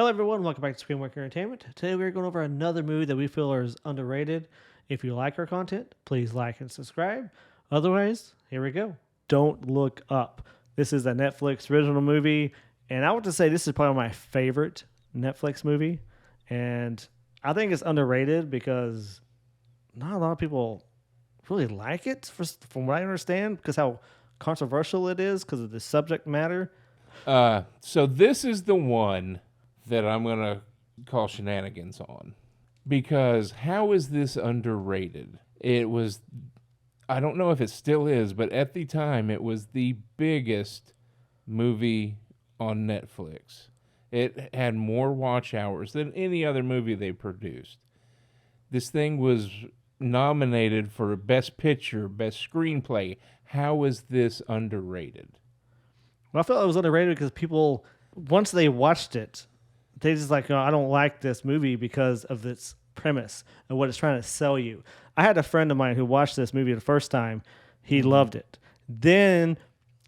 Hello, everyone. Welcome back to Screenwork Entertainment. Today, we're going over another movie that we feel is underrated. If you like our content, please like and subscribe. Otherwise, here we go. Don't Look Up. This is a Netflix original movie, and I want to say this is probably my favorite Netflix movie. And I think it's underrated because not a lot of people really like it, from what I understand, because how controversial it is because of the subject matter. So this is the one that I'm going to call shenanigans on. Because how is this underrated? It was, I don't know if it still is, but at the time it was the biggest movie on Netflix. It had more watch hours than any other movie they produced. This thing was nominated for Best Picture, Best Screenplay. How is this underrated? Well, I felt it was underrated because people, once they watched it, they just like, I don't like this movie because of its premise and what it's trying to sell you. I had a friend of mine who watched this movie the first time. He loved it. Then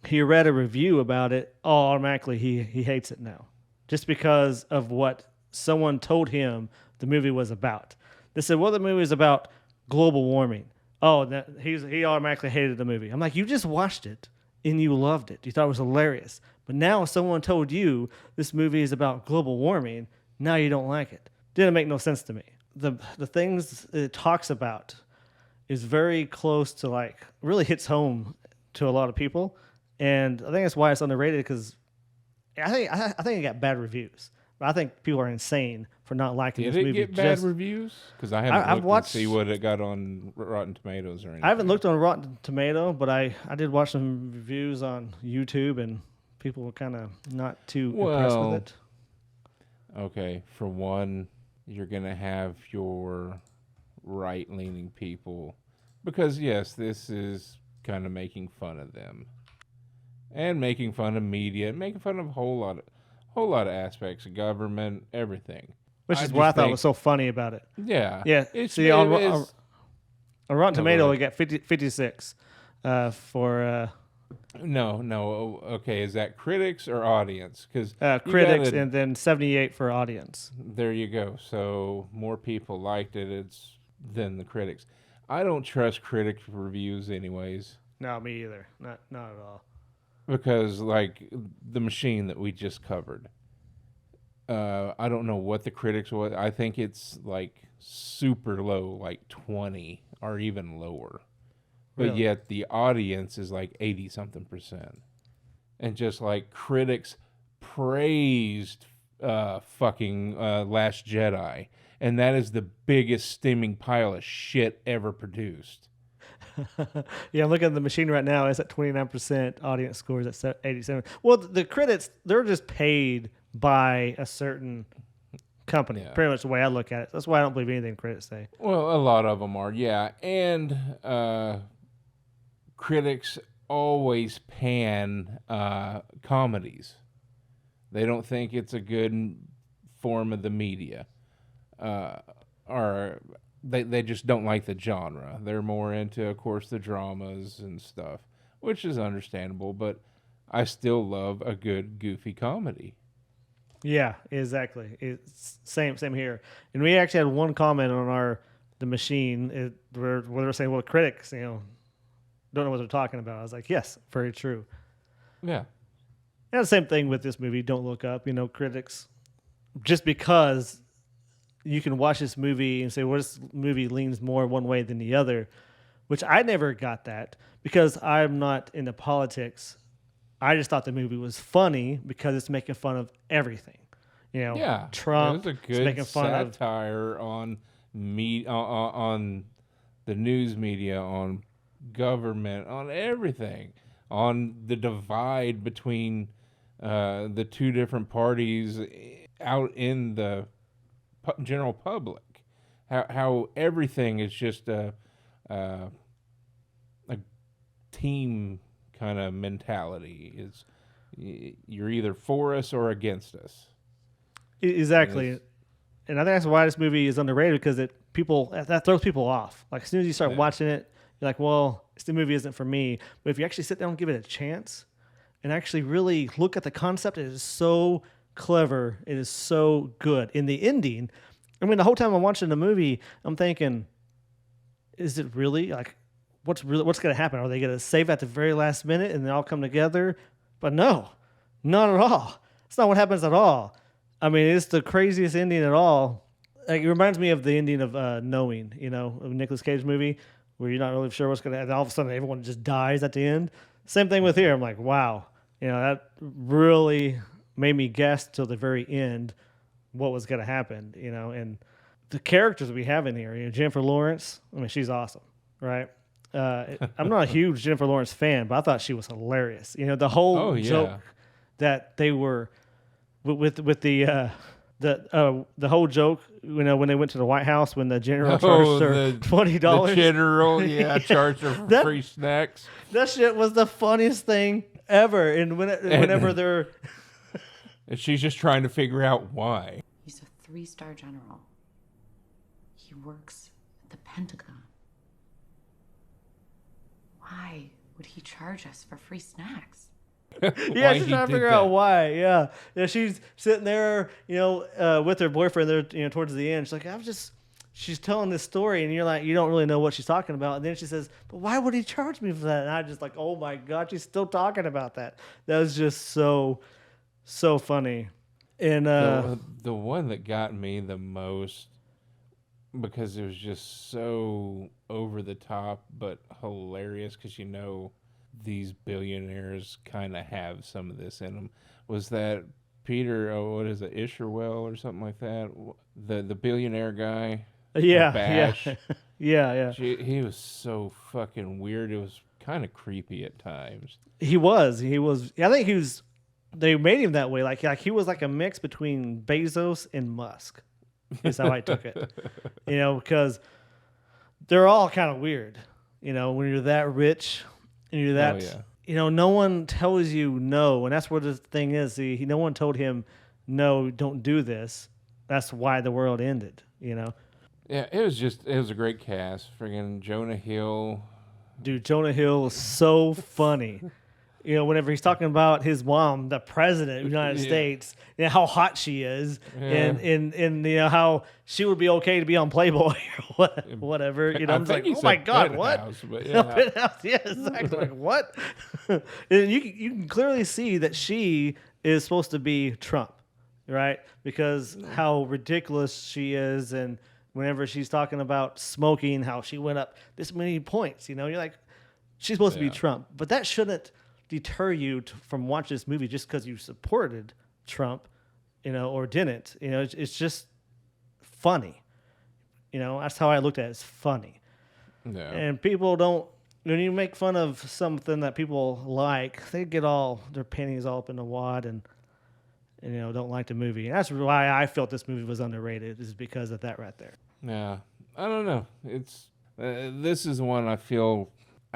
he read a review about it. Oh, automatically he hates it now, just because of what someone told him the movie was about. They said, well, the movie is about global warming. Oh, he automatically hated the movie. I'm like, you just watched it and you loved it. You thought it was hilarious. But now someone told you this movie is about global warming. Now you don't like it. Didn't make no sense to me. The things it talks about is very close to, like, really hits home to a lot of people. And I think that's why it's underrated, because I think it got bad reviews. But I think people are insane for not liking Did this it movie. get bad reviews? Because I haven't I've looked watched- to see what it got on Rotten Tomatoes or anything. I haven't looked on Rotten Tomato, but I did watch some reviews on YouTube, and people were kind of not too impressed with it. Okay, for one, you're going to have your right-leaning people. Because, yes, this is kind of making fun of them. And making fun of media, making fun of a whole lot of aspects of government, everything. Which is what I thought was so funny about it. Yeah. Yeah. See, on Rotten Tomato, we got 56 for No. Okay, is that critics or audience? Because critics, and then 78 for audience. there you go. So more people liked it than the critics. I don't trust critic reviews anyways. No, me either. Not at all. Because, like, the Machine that we just covered, I don't know what the critics was. I think it's like super low, like 20 or even lower. But Really? yet the audience is like 80 something percent. And just like critics praised fucking Last Jedi. And that is the biggest steaming pile of shit ever produced. Yeah, I'm looking at the Machine right now. It's at 29%. Audience scores at 87. Well, the critics, they're just paid by a certain company. Yeah. Pretty much the way I look at it. That's why I don't believe anything critics say. Well, a lot of them are, yeah. And critics always pan comedies. They don't think it's a good form of the media. Or they just don't like the genre. They're more into, of course, the dramas and stuff, which is understandable, but I still love a good, goofy comedy. Yeah, exactly. It's same here. And we actually had one comment on the Machine where they're saying, well, critics, don't know what they're talking about. I was like, yes, very true. Yeah. And the same thing with this movie, Don't Look Up. Critics, just because you can watch this movie and say, well, this movie leans more one way than the other, which I never got that because I'm not into politics. I just thought the movie was funny because it's making fun of everything. Yeah. Trump. It was a good making fun satire on on the news media, on government, on everything, on the divide between the two different parties out in the general public. How everything is just a team kind of mentality. Is you're either for us or against us. Exactly. And I think that's why this movie is underrated, because that throws people off. Like, as soon as you start watching it, you're like, well, this movie isn't for me. But if you actually sit down and give it a chance and actually really look at the concept, it is so clever. It is so good. In the ending, I mean, the whole time I'm watching the movie, I'm thinking, is it really like what's going to happen? Are they going to save at the very last minute and they all come together? But no, not at all. It's not what happens at all. I mean, it's the craziest ending at all. Like, it reminds me of the ending of Knowing, a Nicolas Cage movie where you're not really sure what's going to happen. All of a sudden, everyone just dies at the end. Same thing with here. I'm like, wow, that really made me guess till the very end what was going to happen, and the characters we have in here, Jennifer Lawrence, I mean, she's awesome, right? I'm not a huge Jennifer Lawrence fan, but I thought she was hilarious. The whole joke that they were with the whole joke, when they went to the White House, when the general charged her $20. The general, charged her for free snacks. That shit was the funniest thing ever. And whenever they're... And she's just trying to figure out why. He's a 3-star general. He works at the Pentagon. Why would he charge us for free snacks? Yeah, she's trying to figure out why. Yeah, she's sitting there, with her boyfriend there, towards the end. She's like, she's telling this story, and you're like, you don't really know what she's talking about. And then she says, but why would he charge me for that? And I just like, oh my God, she's still talking about that. That was just so funny. And the one that got me the most, because it was just so over the top but hilarious, because these billionaires kind of have some of this in them, was that Peter, what is it, Isherwell or something like that, the billionaire guy. Bash. Yeah. He was so fucking weird. It was kind of creepy at times. He was. I think they made him that way. Like he was like a mix between Bezos and Musk. Is how I took it. Because they're all kind of weird. When you're that rich and you're that, no one tells you no. And that's where the thing is. No one told him, no, don't do this. That's why the world ended, Yeah, it was a great cast. Friggin' Jonah Hill. Dude, Jonah Hill was so funny. Whenever he's talking about his mom, the president of the United States, how hot she is, and how she would be okay to be on Playboy or whatever. I'm like, oh my God, what? Penthouse, yeah, exactly. Like, what? And you can clearly see that she is supposed to be Trump, right? Because how ridiculous she is, and whenever she's talking about smoking, how she went up this many points. You're like, she's supposed to be Trump, but that shouldn't deter you from watching this movie just because you supported Trump, or didn't. It's just funny. That's how I looked at it. It's funny. Yeah. And people don't, when you make fun of something that people like, they get all their panties all up in the wad and don't like the movie. And that's why I felt this movie was underrated, is because of that right there. Yeah. I don't know. It's this is one I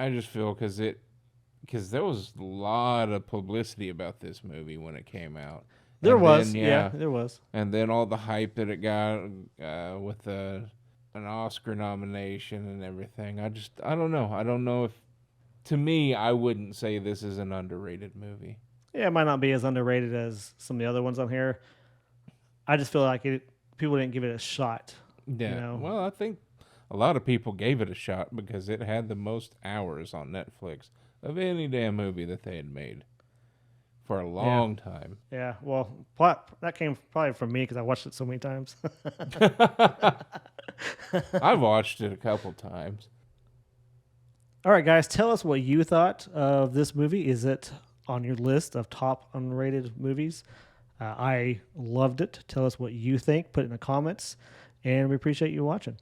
just feel because there was a lot of publicity about this movie when it came out. There was. And then all the hype that it got with an Oscar nomination and everything. I don't know. I don't know if, to me, I wouldn't say this is an underrated movie. Yeah, it might not be as underrated as some of the other ones on here. I just feel like people didn't give it a shot. Yeah. Well, I think a lot of people gave it a shot because it had the most hours on Netflix of any damn movie that they had made for a long time. Yeah, well, that came probably from me because I watched it so many times. I've watched it a couple times. All right, guys, tell us what you thought of this movie. Is it on your list of top unrated movies? I loved it. Tell us what you think. Put it in the comments, and we appreciate you watching.